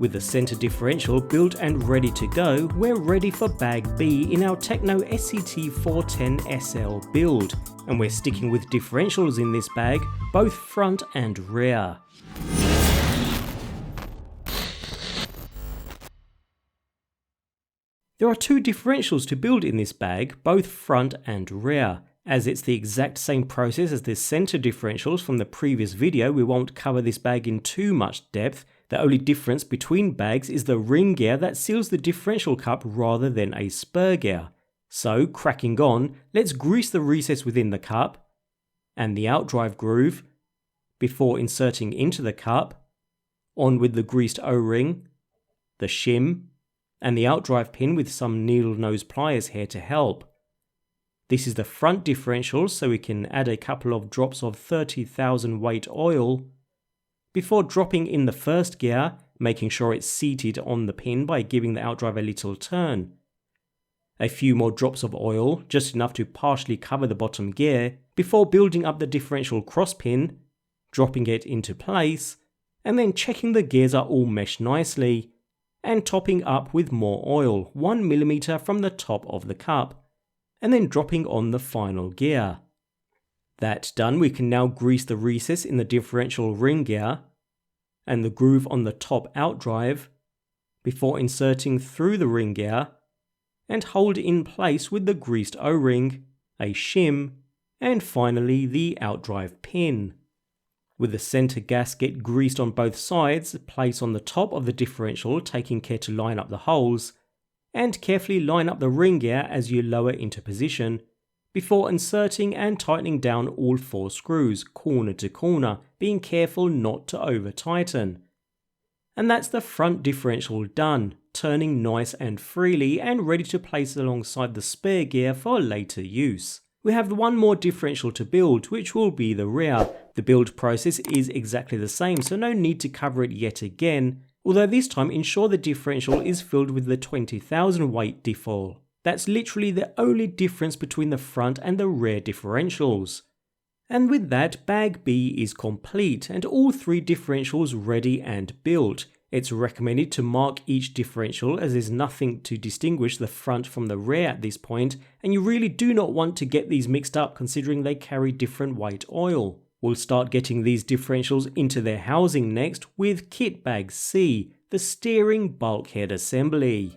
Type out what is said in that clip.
With the center differential built and ready to go, we're ready for bag B in our Tekno SCT410SL build, and we're sticking with differentials in this bag, both front and rear. There are two differentials to build in this bag, both front and rear. As it's the exact same process as the center differentials from the previous video, we won't cover this bag in too much depth. The only difference between bags is the ring gear that seals the differential cup rather than a spur gear. So, cracking on, let's grease the recess within the cup and the outdrive groove before inserting into the cup, on with the greased O-ring, the shim, and the outdrive pin with some needle nose pliers here to help. This is the front differential, so we can add a couple of drops of 30,000 weight oil before dropping in the first gear, making sure it's seated on the pin by giving the outdrive a little turn. A few more drops of oil, just enough to partially cover the bottom gear, before building up the differential cross pin, dropping it into place, and then checking the gears are all meshed nicely, and topping up with more oil, 1mm from the top of the cup, and then dropping on the final gear. That done, we can now grease the recess in the differential ring gear and the groove on the top outdrive before inserting through the ring gear and hold in place with the greased O-ring, a shim, and finally the outdrive pin. With the center gasket greased on both sides, place on the top of the differential, taking care to line up the holes, and carefully line up the ring gear as you lower into position, before inserting and tightening down all 4 screws, corner to corner, being careful not to over tighten. And that's the front differential done, turning nice and freely and ready to place alongside the spare gear for later use. We have one more differential to build, which will be the rear. The build process is exactly the same, so no need to cover it yet again, although this time ensure the differential is filled with the 20,000 weight diffoil. That's literally the only difference between the front and the rear differentials. And with that, bag B is complete and all 3 differentials ready and built. It's recommended to mark each differential as there's nothing to distinguish the front from the rear at this point, and you really do not want to get these mixed up considering they carry different weight oil. We'll start getting these differentials into their housing next with kit bag C, the steering bulkhead assembly.